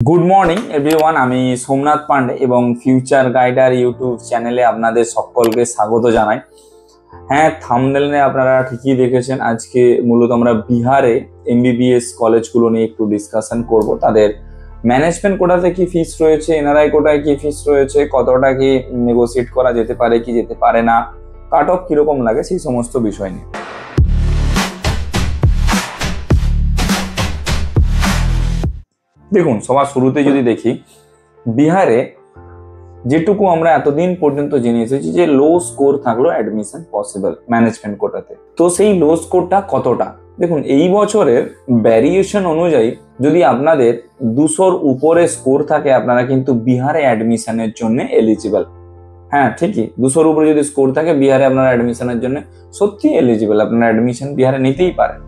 Good morning everyone, আমি সোমনাথ পান্ডে এবং future গাইডার YouTube চ্যানেলে আপনাদের সকলকে স্বাগত জানাই। হ্যাঁ, থাম্বনেলে আপনারা ঠিকই দেখেছেন। আজকে মূলত আমরা বিহারে এমবিবিএস কলেজগুলো নিয়ে একটু ডিসকাশন করব। তাদের ম্যানেজমেন্ট কোটাতে কি ফিস রয়েছে, এনআরআই কোটায় কি ফিস রয়েছে, কতটা কি নেগোসিয়েট করা যেতে পারে কি যেতে পারে না, কাট অফ কিরকম লাগে, সেই সমস্ত বিষয় নিয়ে। দেখুন, সবার শুরুতে যদি দেখি, বিহারে যেটুকু আমরা এতদিন পর্যন্ত জেনে এসেছি যে লো স্কোর থাকলেও অ্যাডমিশন পসিবল ম্যানেজমেন্ট কোটাতে। তো সেই লো স্কোরটা কতটা, দেখুন এই বছরের ভ্যারিয়েশন অনুযায়ী যদি আপনাদের 200-র উপরে স্কোর থাকে, আপনারা কিন্তু বিহারে অ্যাডমিশনের জন্য এলিজিবল। হ্যাঁ ঠিকই, 200-র উপরে যদি স্কোর থাকে বিহারে আপনারা অ্যাডমিশনের জন্য সত্যি এলিজিবল, আপনারা অ্যাডমিশন বিহারে নিতেই পারেন।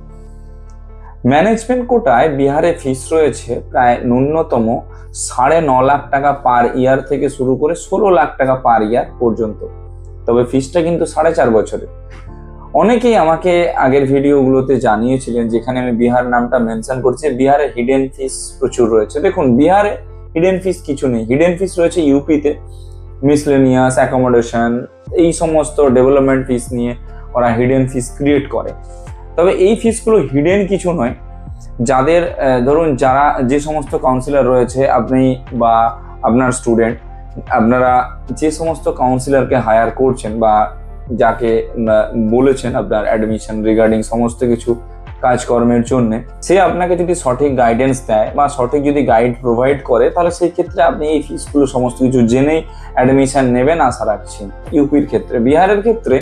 ম্যানেজমেন্ট কোটায় বিহারে ফিস রয়েছে প্রায় ন্যূনতম 9.5 লাখ টাকা পার ইয়ার থেকে শুরু করে 16 লাখ টাকা পার ইয়ার পর্যন্ত। তবে ফিসটা কিন্তু 4.5 বছরে। অনেকেই আমাকে আগের ভিডিওগুলোতে জানিয়েছিলেন, যেখানে আমি বিহার নামটা মেনশন করছি, বিহারে হিডেন ফিস প্রচুর রয়েছে। দেখুন, বিহারে হিডেন ফিস কিছু নেই। হিডেন ফিস রয়েছে ইউপিতে, মিসলেনিয়াস, অ্যাকোমোডেশন, এই সমস্ত ডেভেলপমেন্ট ফিস নিয়ে ওরা হিডেন ফিস ক্রিয়েট করে। তবে এই ফিসগুলো হিডেন কিছু নয়। যাদের ধরুন যারা যে সমস্ত কাউন্সিলর রয়েছে, আপনি বা আপনার স্টুডেন্ট, আপনারা যে সমস্ত কাউন্সিলরকে হায়ার করছেন বা যাকে বলেছেন আপনার অ্যাডমিশন রিগার্ডিং সমস্ত কিছু কাজকর্মের জন্য, সে আপনাকে যদি সঠিক গাইডেন্স দেয় বা সঠিক যদি গাইড প্রোভাইড করে, তাহলে সেই ক্ষেত্রে আপনি এই ফিসগুলো সমস্ত কিছু জেনেই অ্যাডমিশন নেবেন আশা রাখছি। ইউপির ক্ষেত্রে, বিহারের ক্ষেত্রে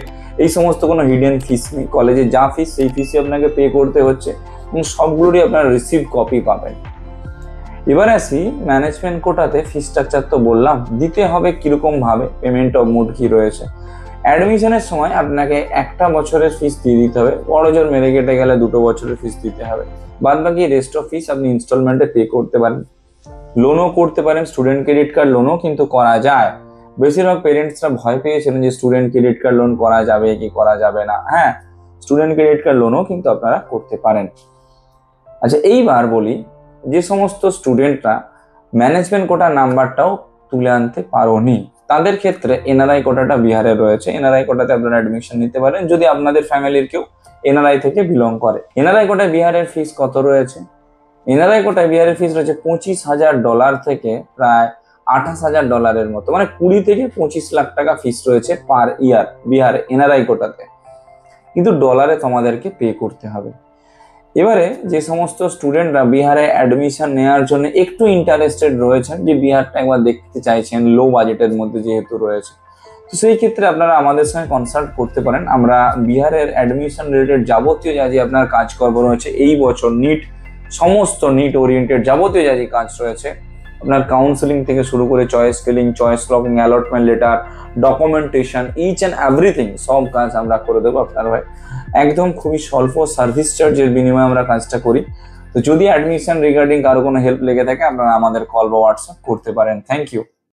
এই সমস্ত কোনো হিডেন ফিস নেই। কলেজে যা ফিস সেই ফিসই আপনাকে পে করতে হচ্ছে এবং সবগুলোরই আপনার রিসিভ কপি পাবেন। এবার আসি ম্যানেজমেন্ট কোটাতে ফিস স্ট্রাকচার তো বললাম, দিতে হবে কিরকম ভাবে, পেমেন্ট অফ মোড কি রয়েছে। অ্যাডমিশনের সময় আপনাকে 1টা বছরের ফিস দিয়ে দিতে হবে, বড় জোর মেরে কেটে গেলে 2 বছরের ফিস দিতে হবে। বাদ বাকি রেস্ট অফ ফিস আপনি ইনস্টলমেন্টে পে করতে পারেন। লোনও করতে পারেন, স্টুডেন্ট ক্রেডিট কার্ড লোনও কিন্তু করা যায়। বেশিরভাগ পেরেন্টসরা ভয় পেয়েছিলেন যে স্টুডেন্ট ক্রেডিট কার্ড লোন করা যাবে কি করা যাবে না। হ্যাঁ, স্টুডেন্ট ক্রেডিট কার্ড লোনও কিন্তু আপনারা করতে পারেন। আচ্ছা, এইবার বলি, যে সমস্ত স্টুডেন্টরা ম্যানেজমেন্ট কোটার নাম্বারটাও তুলে আনতে পারোনি, তাদের ক্ষেত্রে এনআরআই কোটাটা বিহারে রয়েছে। এনআরআই কোটাতে আপনারা অ্যাডমিশন নিতে পারেন যদি আপনাদের ফ্যামিলির কেউ এনআরআই থেকে বিলং করে। এনআরআই কোটায় বিহারের ফিস কত রয়েছে? এনআরআই কোটায় বিহারের ফিস রয়েছে $25,000 থেকে প্রায় $28,000 মতো, মানে 20 থেকে 25 লাখ টাকা ফিস রয়েছে পার ইয়ার বিহারে এনআরআই কোটাতে। কিন্তু ডলারে তোমাদেরকে পে করতে হবে। এবারে যে সমস্ত স্টুডেন্টরা বিহারে অ্যাডমিশন নেওয়ার জন্য একটু ইন্টারেস্টেড রয়েছেন, যে বিহারটা একবার দেখতে চাইছেন লো বাজেটের মধ্যে যেহেতু রয়েছে, তো সেই ক্ষেত্রে আপনারা আমাদের সঙ্গে কনসাল্ট করতে পারেন। আমরা বিহারের অ্যাডমিশন রিলেটেড যাবতীয় যা যে আপনার কাজকর্ম রয়েছে এই বছর, সমস্ত নিট ওরিয়েন্টেড যাবতীয় যা যে কাজ রয়েছে, আপনার কাউন্সেলিং থেকে শুরু করে choice scaling, choice locking, allotment letter, documentation, each and everything, সব কাজ আমরা করে দেবো আপনার ভাই। একদম খুবই স্বল্প সার্ভিস চার্জের বিনিময়ে আমরা কাজটা করি। তো যদি অ্যাডমিশন রিগার্ডিং কারো কোনো হেল্প লেগে থাকে, আপনারা আমাদের কল বা হোয়াটসঅ্যাপ করতে পারেন। Thank you.